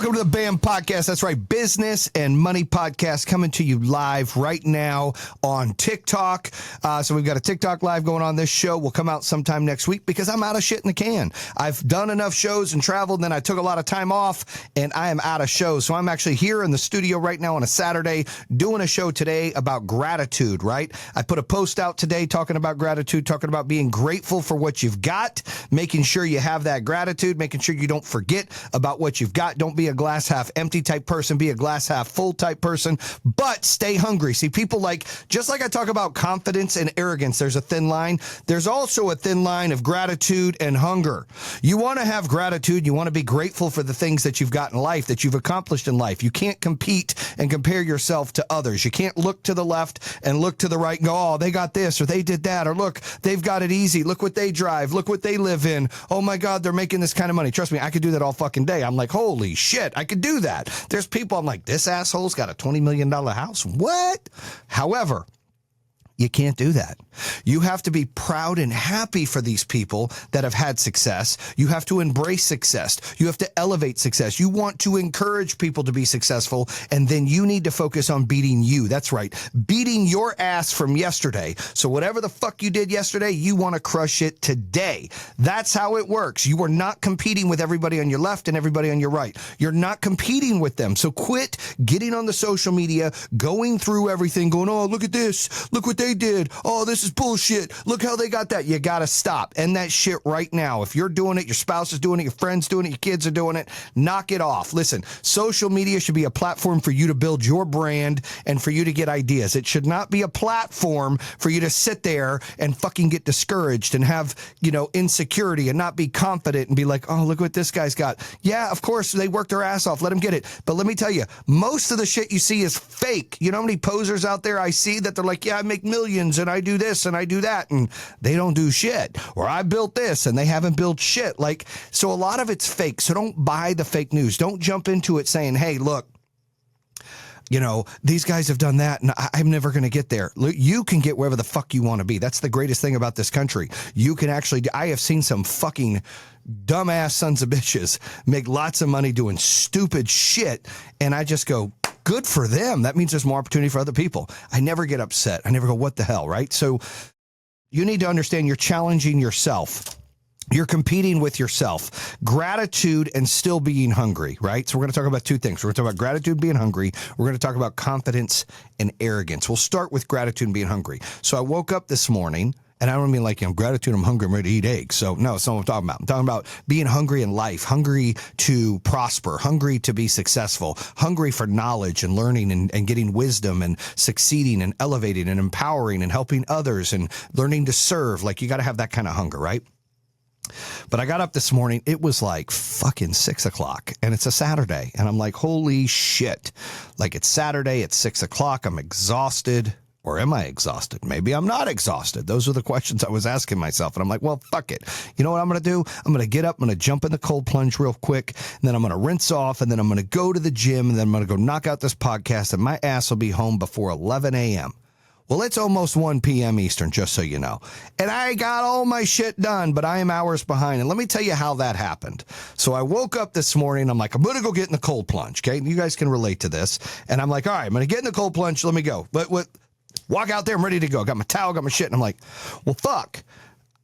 Welcome to the BAM Podcast. That's right, Business and Money Podcast coming to you live right now on TikTok. So we've got a TikTok live going on. This show will come out sometime next week because I'm out of shit in the can. I've done enough shows and traveled, and then I took a lot of time off, and I am out of shows. So I'm actually here in the studio right now on a Saturday doing a show today about gratitude, right? I put a post out today talking about gratitude, talking about being grateful for what you've got, making sure you have that gratitude, making sure you don't forget about what you've got. Don't be a glass half empty type person, be a glass half full type person, but stay hungry. See, people just like I talk about confidence and arrogance, there's a thin line. There's also a thin line of gratitude and hunger. You want to have gratitude. You want to be grateful for the things that you've got in life, that you've accomplished in life. You can't compete and compare yourself to others. You can't look to the left and look to the right and go, oh, they got this or they did that, or look, they've got it easy. Look what they drive. Look what they live in. Oh my God, they're making this kind of money. Trust me, I could do that all fucking day. I'm like, holy shit, I could do that. There's people, I'm like, this asshole's got a $20 million house. What? However, you can't do that. You have to be proud and happy for these people that have had success. You have to embrace success. You have to elevate success. You want to encourage people to be successful, and then you need to focus on beating you. That's right. Beating your ass from yesterday. So whatever the fuck you did yesterday, you want to crush it today. That's how it works. You are not competing with everybody on your left and everybody on your right. You're not competing with them. So quit getting on the social media, going through everything, going, oh, look at this. Look what they did. Oh, this is bullshit. Look how they got that. You got to stop. End that shit right now. If you're doing it, your spouse is doing it, your friends doing it, your kids are doing it, knock it off. Listen, social media should be a platform for you to build your brand and for you to get ideas. It should not be a platform for you to sit there and fucking get discouraged and have, insecurity and not be confident and be like, oh, look what this guy's got. Yeah, of course, they worked their ass off. Let them get it. But let me tell you, most of the shit you see is fake. You know how many posers out there I see that they're like, yeah, I make millions and I do this and I do that, and they don't do shit. Or I built this and they haven't built shit. So a lot of it's fake. So don't buy the fake news. Don't jump into it saying, hey, look, these guys have done that and I'm never going to get there. You can get wherever the fuck you want to be. That's the greatest thing about this country. You can actually, I have seen some fucking dumbass sons of bitches make lots of money doing stupid shit. And I just go, good for them. That means there's more opportunity for other people. I never get upset. I never go, what the hell, right? So you need to understand you're challenging yourself. You're competing with yourself. Gratitude and still being hungry, right? So we're going to talk about two things. We're going to talk about gratitude, being hungry. We're going to talk about confidence and arrogance. We'll start with gratitude and being hungry. So I woke up this morning, and I don't mean like, gratitude, I'm hungry, I'm ready to eat eggs. So no, that's not what I'm talking about. I'm talking about being hungry in life, hungry to prosper, hungry to be successful, hungry for knowledge and learning and getting wisdom and succeeding and elevating and empowering and helping others and learning to serve. Like, you got to have that kind of hunger, right? But I got up this morning, it was like fucking 6:00 and it's a Saturday. And I'm like, holy shit. Like, it's Saturday, it's 6:00. I'm exhausted. Or am I exhausted? Maybe I'm not exhausted. Those are the questions I was asking myself. And I'm like, well, fuck it. You know what I'm going to do? I'm going to get up. I'm going to jump in the cold plunge real quick. And then I'm going to rinse off. And then I'm going to go to the gym. And then I'm going to go knock out this podcast. And my ass will be home before 11 a.m. Well, it's almost 1 p.m. Eastern, just so you know. And I got all my shit done, but I am hours behind. And let me tell you how that happened. So I woke up this morning. I'm like, I'm going to go get in the cold plunge. Okay. You guys can relate to this. And I'm like, all right, I'm going to get in the cold plunge. Let me go. But walk out there. I'm ready to go. Got my towel, got my shit. And I'm like, well, fuck.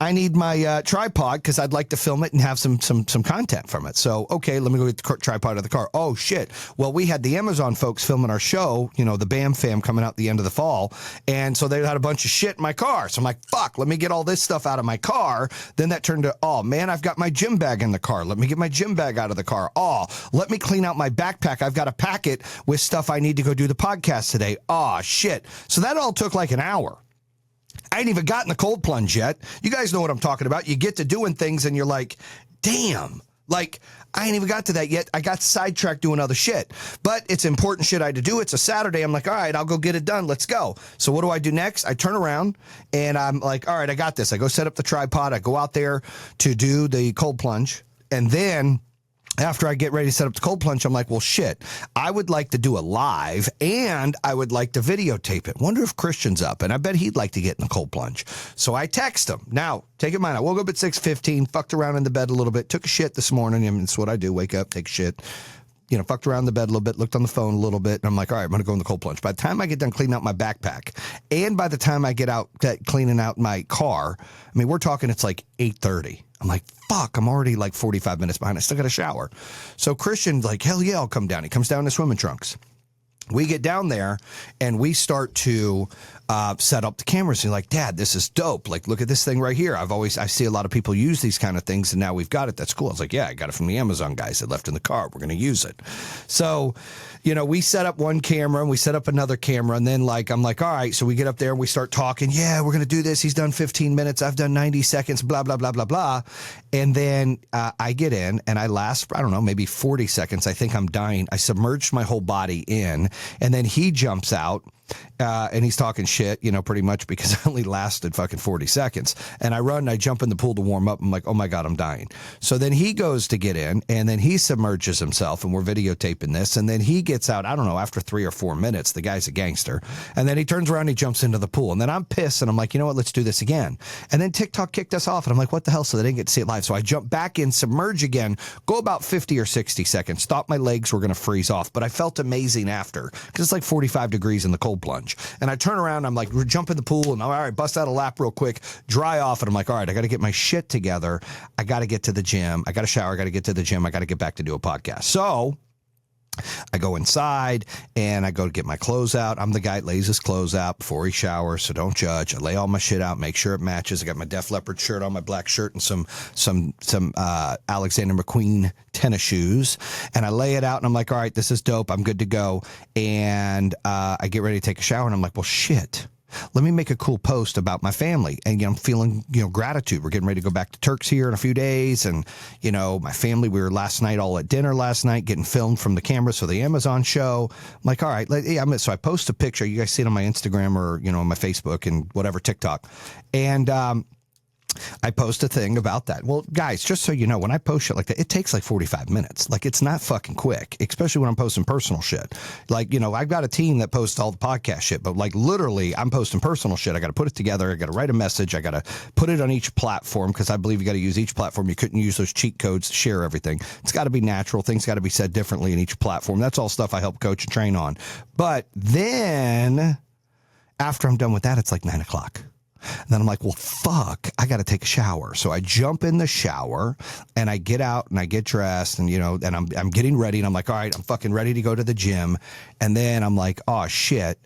I need my tripod because I'd like to film it and have some content from it. So, okay, let me go get the tripod out of the car. Oh, shit. Well, we had the Amazon folks filming our show, the BAM fam coming out the end of the fall. And so they had a bunch of shit in my car. So I'm like, fuck, let me get all this stuff out of my car. Then that turned to, oh, man, I've got my gym bag in the car. Let me get my gym bag out of the car. Oh, let me clean out my backpack. I've got a packet with stuff I need to go do the podcast today. Oh, shit. So that all took like an hour. I ain't even gotten the cold plunge yet. You guys know what I'm talking about. You get to doing things and you're like, damn, like, I ain't even got to that yet. I got sidetracked doing other shit. But it's important shit I had to do. It's a Saturday. I'm like, all right, I'll go get it done. Let's go. So what do I do next? I turn around and I'm like, all right, I got this. I go set up the tripod. I go out there to do the cold plunge. And then after I get ready to set up the cold plunge, I'm like, well, shit, I would like to do a live and I would like to videotape it. Wonder if Christian's up, and I bet he'd like to get in the cold plunge. So I text him. Now, take in mind, I woke up at 6:15, fucked around in the bed a little bit, took a shit this morning. I mean, it's what I do, wake up, take a shit, fucked around in the bed a little bit, looked on the phone a little bit, and I'm like, all right, I'm going to go in the cold plunge. By the time I get done cleaning out my backpack, and by the time I get out cleaning out my car, I mean, we're talking it's like 8:30. I'm like, fuck, I'm already like 45 minutes behind. I still got a shower. So Christian's like, hell yeah, I'll come down. He comes down in swimming trunks. We get down there and we start to set up the cameras. He's like, Dad, this is dope. Like, look at this thing right here. I see a lot of people use these kind of things, and now we've got it. That's cool. I was like, yeah, I got it from the Amazon guys that left in the car. We're going to use it. So, we set up one camera and we set up another camera, and then I'm like, all right. So we get up there and we start talking. Yeah, we're going to do this. He's done 15 minutes. I've done 90 seconds, blah, blah, blah, blah, blah. And then I get in and I last, I don't know, maybe 40 seconds. I think I'm dying. I submerged my whole body in, and then he jumps out. And he's talking shit, pretty much because I only lasted fucking 40 seconds. And I run and I jump in the pool to warm up. I'm like, oh my God, I'm dying. So then he goes to get in, and then he submerges himself, and we're videotaping this. And then he gets out, I don't know, after 3 or 4 minutes. The guy's a gangster. And then he turns around and he jumps into the pool. And then I'm pissed and I'm like, you know what, let's do this again. And then TikTok kicked us off. And I'm like, what the hell? So they didn't get to see it live. So I jump back in, submerge again, go about 50 or 60 seconds, thought my legs were going to freeze off. But I felt amazing after, because it's like 45 degrees in the cold plunge. And I turn around, I'm like, we're jumping the pool, and all right, bust out a lap real quick, dry off, and I'm like, all right, I got to get my shit together. I got to get to the gym. I got to shower. I got to get to the gym. I got to get back to do a podcast. So I go inside and I go to get my clothes out. I'm the guy that lays his clothes out before he showers, so don't judge. I lay all my shit out, make sure it matches. I got my Def Leppard shirt on, my black shirt, and some Alexander McQueen tennis shoes. And I lay it out and I'm like, all right, this is dope. I'm good to go. And I get ready to take a shower and I'm like, well, shit. Let me make a cool post about my family. And, I'm feeling, gratitude. We're getting ready to go back to Turks here in a few days. And, my family, we were last night all at dinner last night, getting filmed from the cameras for the Amazon show. I'm like, all right. So I post a picture. You guys see it on my Instagram or, on my Facebook and whatever, TikTok. And, I post a thing about that. Well, guys, just so you know, when I post shit like that, it takes like 45 minutes. Like, it's not fucking quick, especially when I'm posting personal shit. Like, I've got a team that posts all the podcast shit, but like literally I'm posting personal shit. I got to put it together. I got to write a message. I got to put it on each platform, because I believe you got to use each platform. You couldn't use those cheat codes to share everything. It's got to be natural. Things got to be said differently in each platform. That's all stuff I help coach and train on. But then after I'm done with that, it's like 9 o'clock. And then I'm like, well, fuck, I got to take a shower. So I jump in the shower and I get out and I get dressed and, and I'm getting ready and I'm like, all right, I'm fucking ready to go to the gym. And then I'm like, oh shit,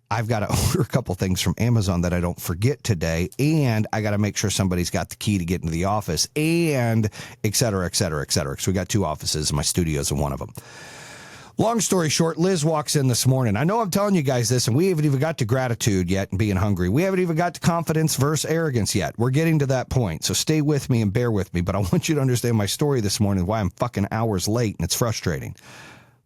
I've got to order a couple things from Amazon that I don't forget today. And I got to make sure somebody's got the key to get into the office, and et cetera, et cetera, et cetera. So we got 2 offices and my studio's in one of them. Long story short, Liz walks in this morning. I know I'm telling you guys this, and we haven't even got to gratitude yet and being hungry. We haven't even got to confidence versus arrogance yet. We're getting to that point, so stay with me and bear with me. But I want you to understand my story this morning, why I'm fucking hours late, and it's frustrating.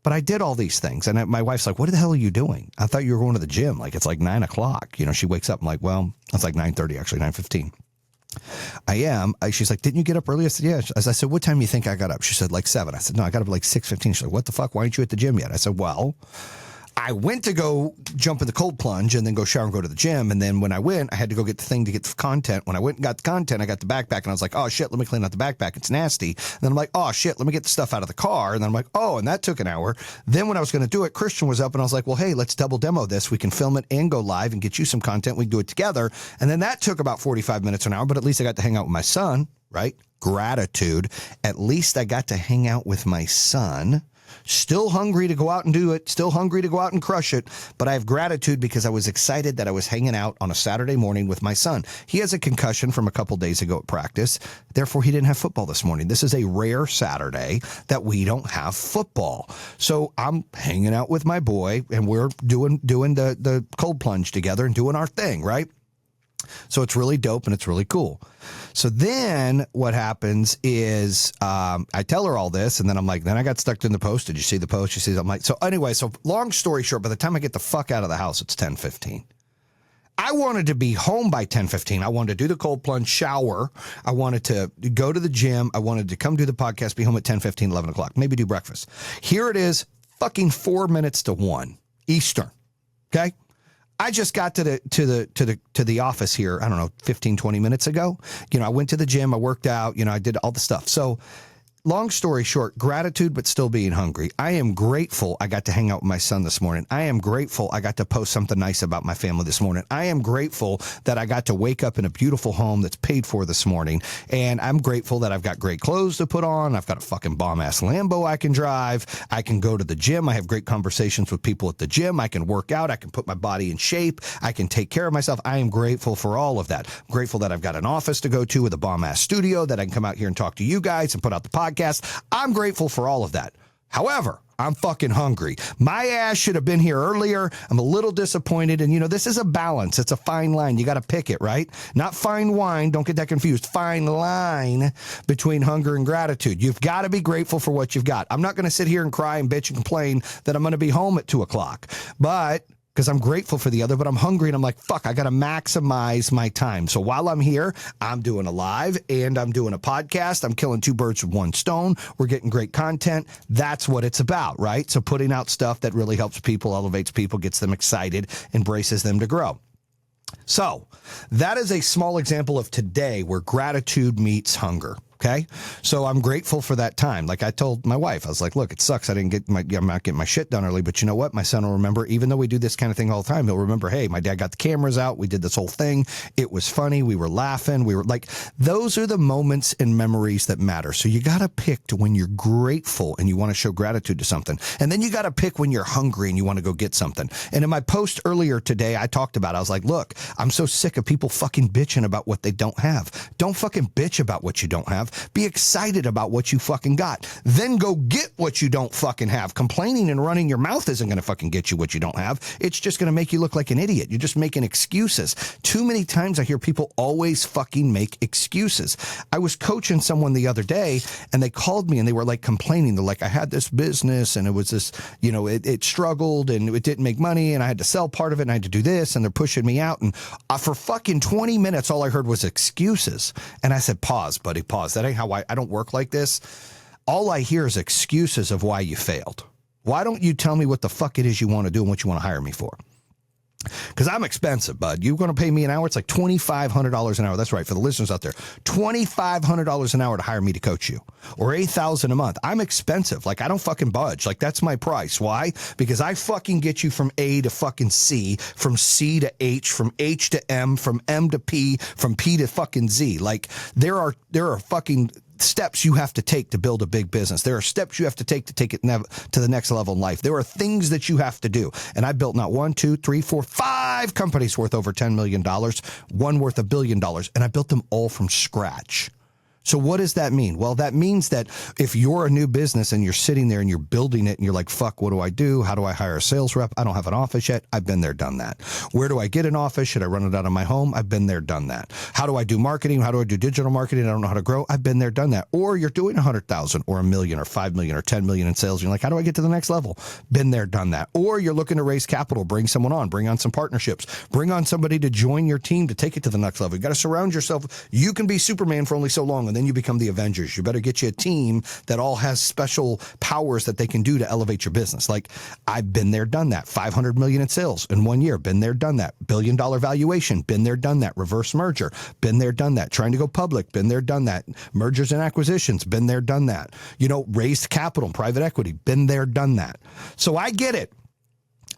But I did all these things, and my wife's like, what the hell are you doing? I thought you were going to the gym. Like, it's like 9 o'clock. She wakes up. I'm like, well, it's like 9:30, actually, 9:15. I am. She's like, didn't you get up early? I said, yeah. I said, what time do you think I got up? She said, like 7. I said, no, I got up at like 6:15. She's like, what the fuck? Why aren't you at the gym yet? I said, well, I went to go jump in the cold plunge and then go shower and go to the gym. And then when I went, I had to go get the thing to get the content. When I went and got the content, I got the backpack and I was like, oh shit, let me clean out the backpack. It's nasty. And then I'm like, oh shit, let me get the stuff out of the car. And then I'm like, oh, and that took an hour. Then when I was going to do it, Christian was up and I was like, well, hey, let's double demo this. We can film it and go live and get you some content. We can do it together. And then that took about 45 minutes, an hour, but at least I got to hang out with my son, right? Gratitude. At least I got to hang out with my son. Still hungry to go out and do it. Still hungry to go out and crush it. But I have gratitude because I was excited that I was hanging out on a Saturday morning with my son. He has a concussion from a couple days ago at practice. Therefore, he didn't have football this morning. This is a rare Saturday that we don't have football. So I'm hanging out with my boy and we're doing the cold plunge together and doing our thing, right? So it's really dope and it's really cool. So then what happens is I tell her all this and then I'm like, then I got stuck in the post. Did you see the post? She says, I'm like, so anyway, so long story short, by the time I get the fuck out of the house, it's 10:15. I wanted to be home by 10:15. I wanted to do the cold plunge, shower. I wanted to go to the gym. I wanted to come do the podcast, be home at 10:15, 11 o'clock, maybe do breakfast. Here it is, fucking 4 minutes to 1 Eastern. Okay. I just got to the office here, I don't know, 15, 20 minutes ago. I went to the gym, I worked out, I did all the stuff. So long story short, gratitude, but still being hungry. I am grateful I got to hang out with my son this morning. I am grateful I got to post something nice about my family this morning. I am grateful that I got to wake up in a beautiful home that's paid for this morning. And I'm grateful that I've got great clothes to put on. I've got a fucking bomb-ass Lambo I can drive. I can go to the gym. I have great conversations with people at the gym. I can work out. I can put my body in shape. I can take care of myself. I am grateful for all of that. I'm grateful that I've got an office to go to with a bomb-ass studio that I can come out here and talk to you guys and put out the podcast. I'm grateful for all of that. However, I'm fucking hungry. My ass should have been here earlier. I'm a little disappointed. And, this is a balance. It's a fine line. You got to pick it, right? Not fine wine. Don't get that confused. Fine line between hunger and gratitude. You've got to be grateful for what you've got. I'm not going to sit here and cry and bitch and complain that I'm going to be home at 2:00. But because I'm grateful for the other, but I'm hungry and I'm like, fuck, I got to maximize my time. So while I'm here, I'm doing a live and I'm doing a podcast. I'm killing two birds with one stone. We're getting great content. That's what it's about, right? So putting out stuff that really helps people, elevates people, gets them excited, embraces them to grow. So that is a small example of today where gratitude meets hunger. Okay. So I'm grateful for that time. Like I told my wife, I was like, look, it sucks. I'm not getting my shit done early, but you know what? My son will remember, even though we do this kind of thing all the time, he'll remember, hey, my dad got the cameras out. We did this whole thing. It was funny. We were laughing. We were like, those are the moments and memories that matter. So you got to pick to when you're grateful and you want to show gratitude to something. And then you got to pick when you're hungry and you want to go get something. And in my post earlier today, I talked about, I was like, look, I'm so sick of people fucking bitching about what they don't have. Don't fucking bitch about what you don't have. Be excited about what you fucking got. Then go get what you don't fucking have. Complaining and running your mouth isn't going to fucking get you what you don't have. It's just going to make you look like an idiot. You're just making excuses. Too many times I hear people always fucking make excuses. I was coaching someone the other day and they called me and they were like complaining. They're like, I had this business and it was this, it struggled and it didn't make money and I had to sell part of it and I had to do this and they're pushing me out. And for fucking 20 minutes, all I heard was excuses. And I said, pause, buddy, pause. That ain't how I don't work like this. All I hear is excuses of why you failed. Why don't you tell me what the fuck it is you want to do and what you want to hire me for? Because I'm expensive, bud. You're going to pay me an hour? It's like $2,500 an hour. That's right. For the listeners out there, $2,500 an hour to hire me to coach you, or $8,000 a month. I'm expensive. Like, I don't fucking budge. Like, that's my price. Why? Because I fucking get you from A to fucking C, from C to H, from H to M, from M to P, from P to fucking Z. Like, there are fucking steps you have to take to build a big business. There are steps you have to take it to the next level in life. There are things that you have to do. And I built not 1, 2, 3, 4, 5 companies worth over $10 million, one worth $1 billion. And I built them all from scratch. So what does that mean? Well, that means that if you're a new business and you're sitting there and you're building it and you're like, fuck, what do I do? How do I hire a sales rep? I don't have an office yet. I've been there, done that. Where do I get an office? Should I run it out of my home? I've been there, done that. How do I do marketing? How do I do digital marketing? I don't know how to grow. I've been there, done that. Or you're doing 100,000 or $1 million or 5 million or 10 million in sales. You're like, how do I get to the next level? Been there, done that. Or you're looking to raise capital, bring someone on, bring on some partnerships, bring on somebody to join your team to take it to the next level. You got to surround yourself. You can be Superman for only so long and then you become the Avenger. You better get you a team that all has special powers that they can do to elevate your business. Like, I've been there, done that. 500 million in sales in 1 year. Been there, done that. $1 billion valuation. Been there, done that. Reverse merger. Been there, done that. Trying to go public. Been there, done that. Mergers and acquisitions. Been there, done that. Raised capital, private equity. Been there, done that. So I get it.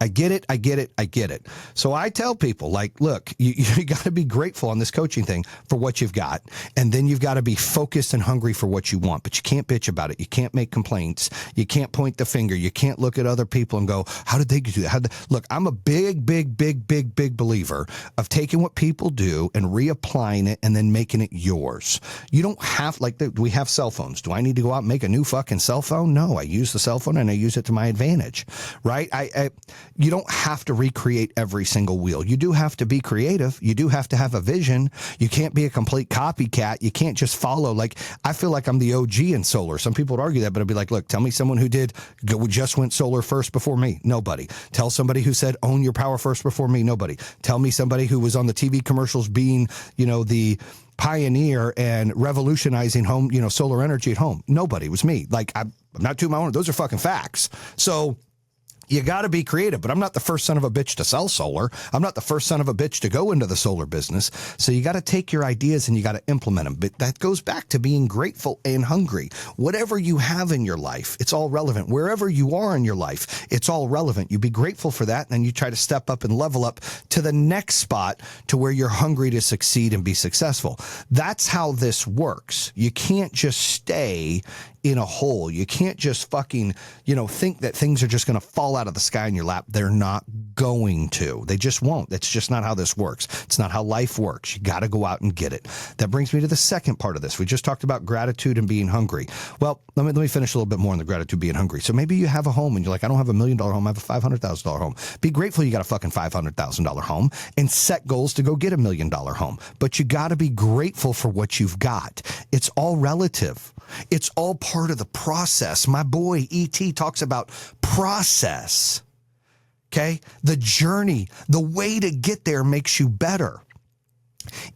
I get it. So I tell people, like, look, you got to be grateful on this coaching thing for what you've got. And then you've got to be focused and hungry for what you want. But you can't bitch about it. You can't make complaints. You can't point the finger. You can't look at other people and go, how did they do that? Look, I'm a big believer of taking what people do and reapplying it and then making it yours. You don't have, we have cell phones. Do I need to go out and make a new fucking cell phone? No, I use the cell phone and I use it to my advantage, right? You don't have to recreate every single wheel. You do have to be creative. You do have to have a vision. You can't be a complete copycat. You can't just follow. Like, I feel like I'm the OG in solar. Some people would argue that, but I'd be like, look, tell me someone who just went solar first before me. Nobody. Tell somebody who said own your power first before me. Nobody. Tell me somebody who was on the TV commercials being, the pioneer and revolutionizing home, solar energy at home. Nobody. It was me. Like, I'm not tooting my own. Those are fucking facts. So You got to be creative, but I'm not the first son of a bitch to sell solar. I'm not the first son of a bitch to go into the solar business. So you got to take your ideas and you got to implement them. But that goes back to being grateful and hungry. Whatever you have in your life, it's all relevant. Wherever you are in your life, it's all relevant. You be grateful for that, and then you try to step up and level up to the next spot to where you're hungry to succeed and be successful. That's how this works. You can't just stay in a hole. You can't just fucking, think that things are just going to fall out of the sky in your lap. They're not going to. They just won't. That's just not how this works. It's not how life works. You got to go out and get it. That brings me to the second part of this. We just talked about gratitude and being hungry. Well, let me finish a little bit more on the gratitude being hungry. So maybe you have a home and you're like, I don't have $1 million home. I have a $500,000 home. Be grateful you got a fucking $500,000 home and set goals to go get $1 million home. But you got to be grateful for what you've got. It's all relative. It's all part of the process. My boy E.T. talks about process. Okay? The journey, the way to get there makes you better.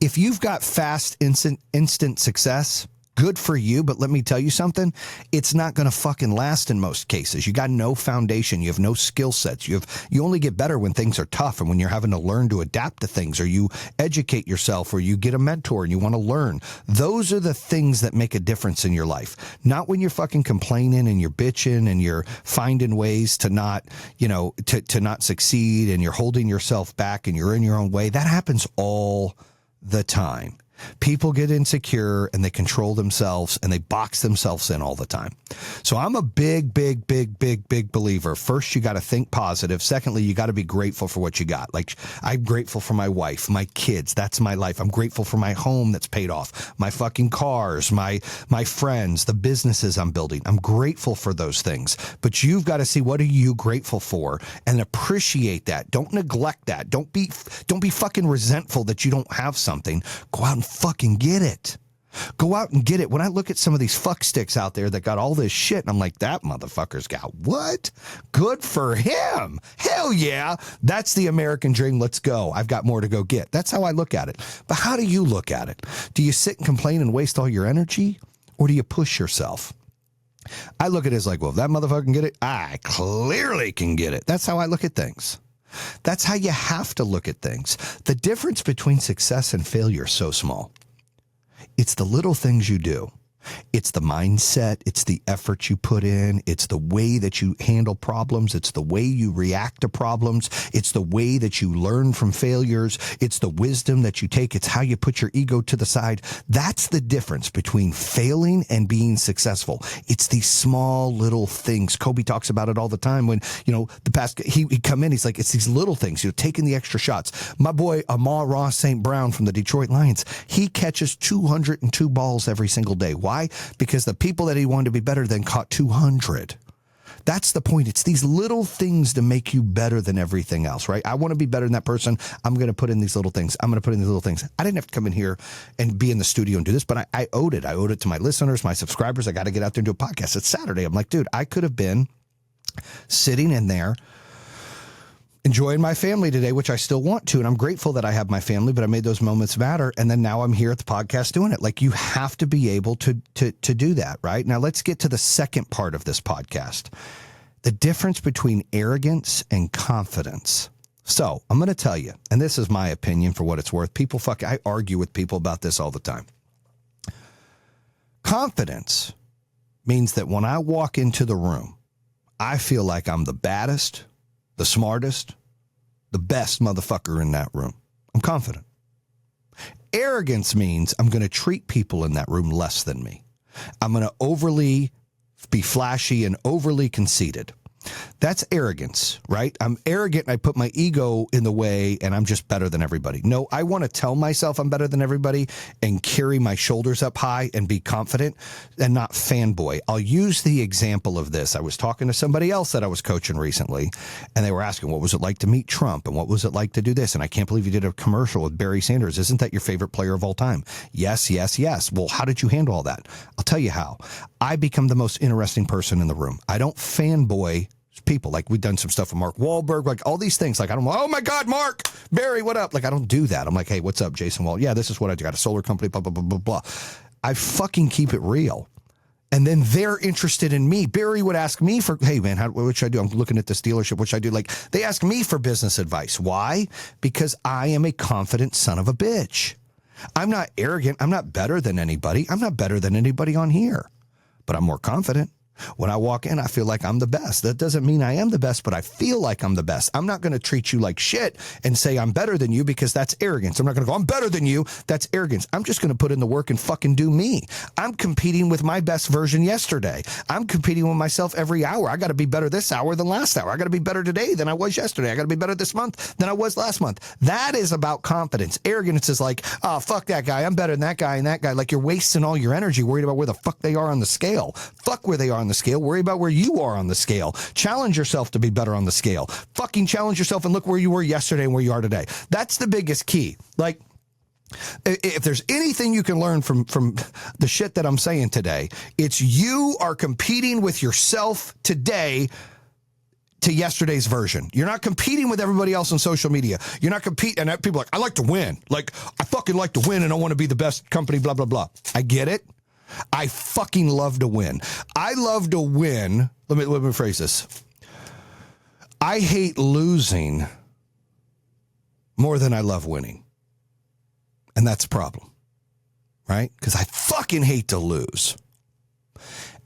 If you've got fast, instant success, good for you, but let me tell you something. It's not going to fucking last in most cases. You got no foundation. You have no skill sets. You only get better when things are tough and when you're having to learn to adapt to things, or you educate yourself, or you get a mentor and you want to learn. Those are the things that make a difference in your life. Not when you're fucking complaining and you're bitching and you're finding ways to not, to not succeed, and you're holding yourself back and you're in your own way. That happens all the time. People get insecure and they control themselves and they box themselves in all the time. So I'm a big believer. First, you got to think positive. Secondly, you got to be grateful for what you got. Like, I'm grateful for my wife, my kids. That's my life. I'm grateful for my home that's paid off, my fucking cars, my friends, the businesses I'm building. I'm grateful for those things. But you've got to see, what are you grateful for, and appreciate that. Don't neglect that. Don't be fucking resentful that you don't have something. Go out and fucking get it. Go out and get it. When I look at some of these fuck sticks out there that got all this shit, and I'm like, that motherfucker's got what? Good for him. Hell yeah. That's the American dream. Let's go. I've got more to go get. That's how I look at it. But how do you look at it? Do you sit and complain and waste all your energy, or do you push yourself? I look at it as like, well, if that motherfucker can get it, I clearly can get it. That's how I look at things. That's how you have to look at things. The difference between success and failure is so small. It's the little things you do. It's the mindset. It's the effort you put in. It's the way that you handle problems. It's the way you react to problems. It's the way that you learn from failures. It's the wisdom that you take. It's how you put your ego to the side. That's the difference between failing and being successful. It's these small little things. Kobe talks about it all the time when, he'd come in, he's like, it's these little things, taking the extra shots. My boy, Amon-Ra St. Brown from the Detroit Lions, he catches 202 balls every single day. Why? Because the people that he wanted to be better than caught 200. That's the point. It's these little things to make you better than everything else, right? I want to be better than that person. I'm going to put in these little things. I'm going to put in these little things. I didn't have to come in here and be in the studio and do this, but I owed it. I owed it to my listeners, my subscribers. I got to get out there and do a podcast. It's Saturday. I'm like, dude, I could have been sitting in there enjoying my family today, which I still want to. And I'm grateful that I have my family, but I made those moments matter. And then now I'm here at the podcast doing it. Like, you have to be able to do that, right? Now let's get to the second part of this podcast. The difference between arrogance and confidence. So I'm going to tell you, and this is my opinion for what it's worth. I argue with people about this all the time. Confidence means that when I walk into the room, I feel like I'm the baddest, the smartest, the best motherfucker in that room. I'm confident. Arrogance means I'm going to treat people in that room less than me. I'm going to overly be flashy and overly conceited. That's arrogance, right? I'm arrogant and I put my ego in the way and I'm just better than everybody. No, I want to tell myself I'm better than everybody and carry my shoulders up high and be confident and not fanboy. I'll use the example of this. I was talking to somebody else that I was coaching recently, and they were asking, what was it like to meet Trump? And what was it like to do this? And I can't believe you did a commercial with Barry Sanders. Isn't that your favorite player of all time? Yes, yes, yes. Well, how did you handle all that? I'll tell you how. I become the most interesting person in the room. I don't fanboy people. Like, we've done some stuff with Mark Wahlberg, like all these things. Like, I don't, oh my God, Mark, Barry, what up? Like, I don't do that. I'm like, hey, what's up, Jayson? Well, yeah, this is what I got, a solar company, blah, blah, blah, blah, blah. I fucking keep it real. And then they're interested in me. Barry would ask me for, hey man, what should I do? I'm looking at this dealership. What should I do? Like, they ask me for business advice. Why? Because I am a confident son of a bitch. I'm not arrogant. I'm not better than anybody. I'm not better than anybody on here, but I'm more confident. When I walk in, I feel like I'm the best. That doesn't mean I am the best, but I feel like I'm the best. I'm not going to treat you like shit and say I'm better than you because that's arrogance. I'm not going to go, I'm better than you. That's arrogance. I'm just going to put in the work and fucking do me. I'm competing with my best version yesterday. I'm competing with myself every hour. I got to be better this hour than last hour. I got to be better today than I was yesterday. I got to be better this month than I was last month. That is about confidence. Arrogance is like, oh, fuck that guy. I'm better than that guy and that guy. Like, you're wasting all your energy worried about where the fuck they are on the scale. Fuck where they are on the scale. Worry about where you are on the scale. Challenge yourself to be better on the scale. Fucking challenge yourself and look where you were yesterday and where you are today. That's the biggest key. Like, if there's anything you can learn from the shit that I'm saying today, it's you are competing with yourself today to yesterday's version. You're not competing with everybody else on social media. You're not competing. And people are like, I like to win. Like, I fucking like to win and I want to be the best company, blah, blah, blah. I get it. I fucking love to win. I love to win. Let me phrase this. I hate losing more than I love winning. And that's a problem, right? Because I fucking hate to lose.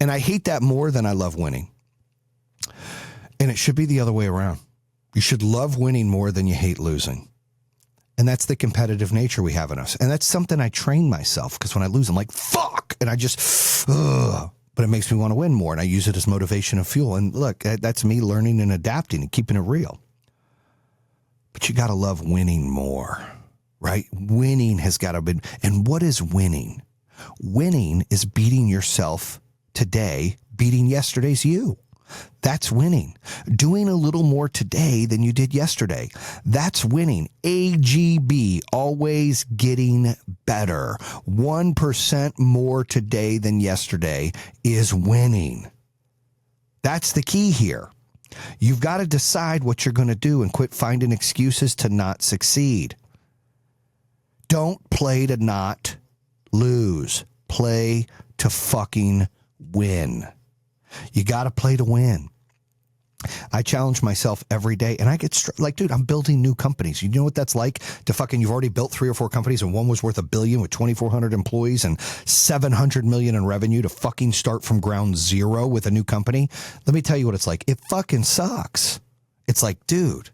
And I hate that more than I love winning. And it should be the other way around. You should love winning more than you hate losing. And that's the competitive nature we have in us. And that's something I train myself, because when I lose, I'm like, fuck. And I just, ugh. But it makes me want to win more. And I use it as motivation and fuel. And look, that's me learning and adapting and keeping it real. But you got to love winning more, right? Winning has got to be. And what is winning? Winning is beating yourself today, beating yesterday's you. That's winning. Doing a little more today than you did yesterday. That's winning. AGB, always getting better. 1% more today than yesterday is winning. That's the key here. You've got to decide what you're going to do and quit finding excuses to not succeed. Don't play to not lose. Play to fucking win. You got to play to win. I challenge myself every day, and I get like, dude, I'm building new companies. You know what that's like to fucking, you've already built 3 or 4 companies, and one was worth $1 billion with 2,400 employees and $700 million in revenue to fucking start from ground zero with a new company. Let me tell you what it's like. It fucking sucks. It's like, dude,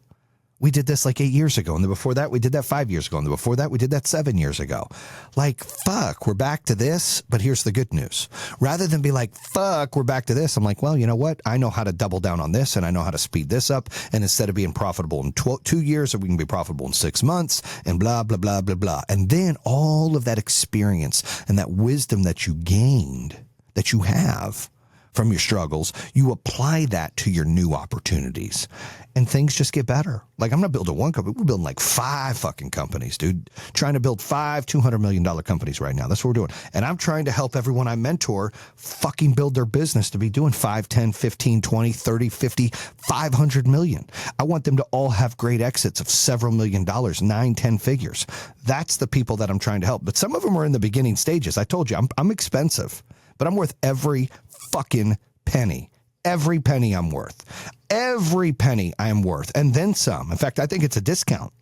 we did this like 8 years ago. And then before that, we did that 5 years ago. And then before that, we did that 7 years ago. Like, fuck, we're back to this. But here's the good news. Rather than be like, fuck, we're back to this, I'm like, well, you know what? I know how to double down on this, and I know how to speed this up. And instead of being profitable in 2 years, we can be profitable in 6 months and blah, blah, blah, blah, blah. And then all of that experience and that wisdom that you gained, that you have from your struggles, you apply that to your new opportunities. And things just get better. Like, I'm not building one company. We're building like 5 fucking companies, dude. Trying to build 5 $200 million companies right now. That's what we're doing. And I'm trying to help everyone I mentor fucking build their business to be doing 5, 10, 15, 20, 30, 50, 500 million. I want them to all have great exits of several $1 million, 9, 10 figures. That's the people that I'm trying to help. But some of them are in the beginning stages. I told you, I'm expensive, but I'm worth every fucking penny. Every penny I'm worth. Every penny I am worth. And then some. In fact, I think it's a discount.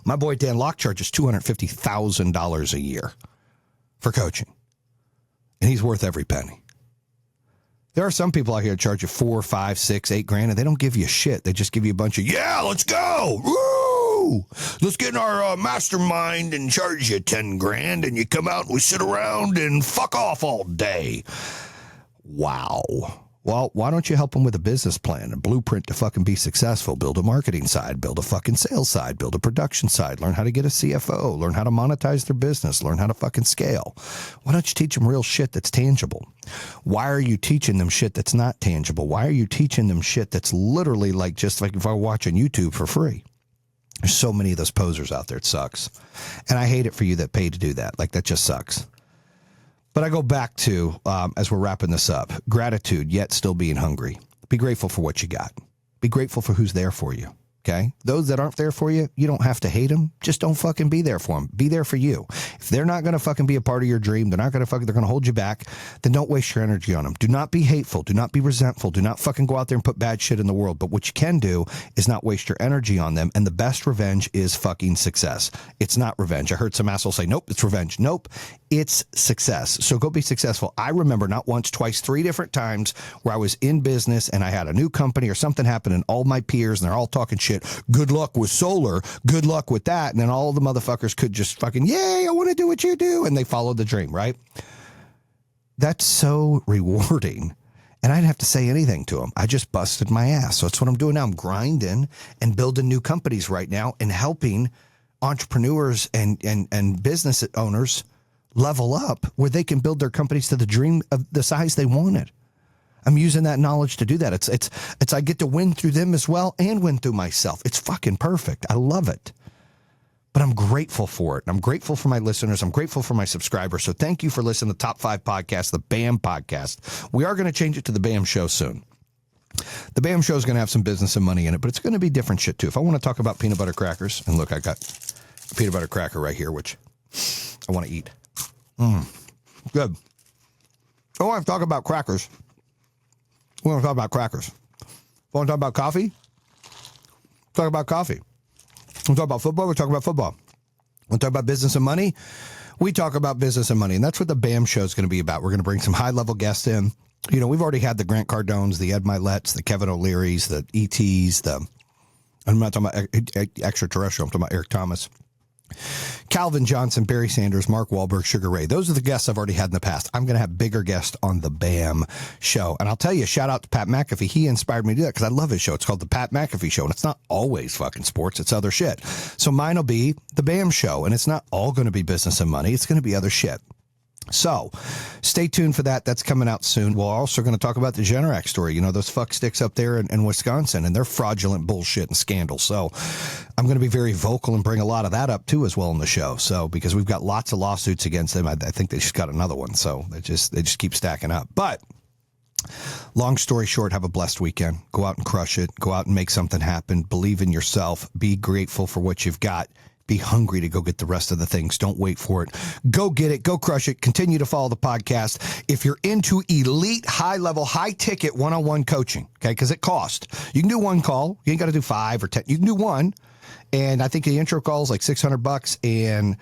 My boy Dan Locke charges $250,000 a year for coaching. And he's worth every penny. There are some people out here that charge you 4, 5, 6, 8 grand, and they don't give you shit. They just give you a bunch of, yeah, let's go. Woo! Let's get in our mastermind and charge you 10 grand, and you come out and we sit around and fuck off all day. Wow. Well, why don't you help them with a business plan, a blueprint to fucking be successful? Build a marketing side, build a fucking sales side, build a production side, learn how to get a CFO, learn how to monetize their business, learn how to fucking scale. Why don't you teach them real shit that's tangible? Why are you teaching them shit that's not tangible? Why are you teaching them shit that's literally like just like if I were watching YouTube for free? There's so many of those posers out there. It sucks. And I hate it for you that pay to do that. Like, that just sucks. But I go back to, as we're wrapping this up, gratitude, yet still being hungry. Be grateful for what you got. Be grateful for who's there for you. Okay. Those that aren't there for you, you don't have to hate them. Just don't fucking be there for them. Be there for you. If they're not going to fucking be a part of your dream, they're going to hold you back, then don't waste your energy on them. Do not be hateful. Do not be resentful. Do not fucking go out there and put bad shit in the world. But what you can do is not waste your energy on them. And the best revenge is fucking success. It's not revenge. I heard some asshole say, nope, it's revenge. Nope, it's success. So go be successful. I remember not once, twice, 3 different times where I was in business and I had a new company or something happen and all my peers and they're all talking shit. Good luck with solar. Good luck with that. And then all the motherfuckers could just fucking, yay, I want to do what you do. And they followed the dream, right? That's so rewarding. And I didn't have to say anything to them. I just busted my ass. So that's what I'm doing now. I'm grinding and building new companies right now and helping entrepreneurs and business owners level up where they can build their companies to the dream of the size they wanted. I'm using that knowledge to do that. It's I get to win through them as well and win through myself. It's fucking perfect. I love it. But I'm grateful for it. I'm grateful for my listeners. I'm grateful for my subscribers. So thank you for listening to the Top 5 Podcast, the BAM Podcast. We are going to change it to the BAM Show soon. The BAM Show is going to have some business and money in it, but it's going to be different shit too. If I want to talk about peanut butter crackers, and look, I got a peanut butter cracker right here, which I want to eat. Good. I want to talk about crackers. We want to talk about crackers. Want to talk about coffee? Talk about coffee. We talk about football. We talk about football. We talk about business and money. We talk about business and money, and that's what the BAM Show is going to be about. We're going to bring some high-level guests in. You know, we've already had the Grant Cardones, the Ed Miletts, the Kevin O'Learys, the ETs, I'm not talking about extraterrestrial. I'm talking about Eric Thomas, Calvin Johnson, Barry Sanders, Mark Wahlberg, Sugar Ray. Those are the guests I've already had in the past. I'm going to have bigger guests on the BAM Show. And I'll tell you, shout out to Pat McAfee. He inspired me to do that because I love his show. It's called the Pat McAfee Show. And it's not always fucking sports. It's other shit. So mine will be the BAM Show. And it's not all going to be business and money. It's going to be other shit. So stay tuned for that. That's coming out soon. We're also going to talk about the Generac story. You know, those fuck sticks up there in Wisconsin and their fraudulent bullshit and scandals. So I'm going to be very vocal and bring a lot of that up too as well in the show. So because we've got lots of lawsuits against them, I think they just got another one. So they just keep stacking up. But long story short, have a blessed weekend. Go out and crush it. Go out and make something happen. Believe in yourself. Be grateful for what you've got. Be hungry to go get the rest of the things. Don't wait for it. Go get it. Go crush it. Continue to follow the podcast. If you're into elite, high-level, high-ticket one-on-one coaching, okay, because it costs. You can do one call. You ain't got to do 5 or 10. You can do one, and I think the intro call is like $600, and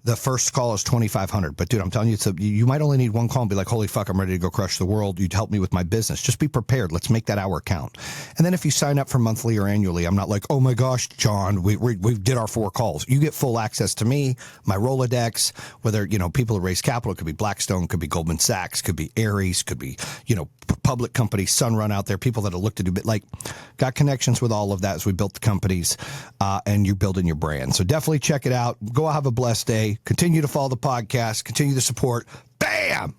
the first call is $2,500. But dude, I'm telling you, you might only need one call and be like, holy fuck, I'm ready to go crush the world. You'd help me with my business. Just be prepared. Let's make that hour count. And then if you sign up for monthly or annually, I'm not like, oh my gosh, John, we did our 4 calls. You get full access to me, my Rolodex, whether, you know, people who raise capital, it could be Blackstone, could be Goldman Sachs, could be Ares, could be, you know, public companies, Sunrun out there, people that have looked to do, but like got connections with all of that as we built the companies and you're building your brand. So definitely check it out. Go have a blessed day. Continue to follow the podcast. Continue to support. Bam!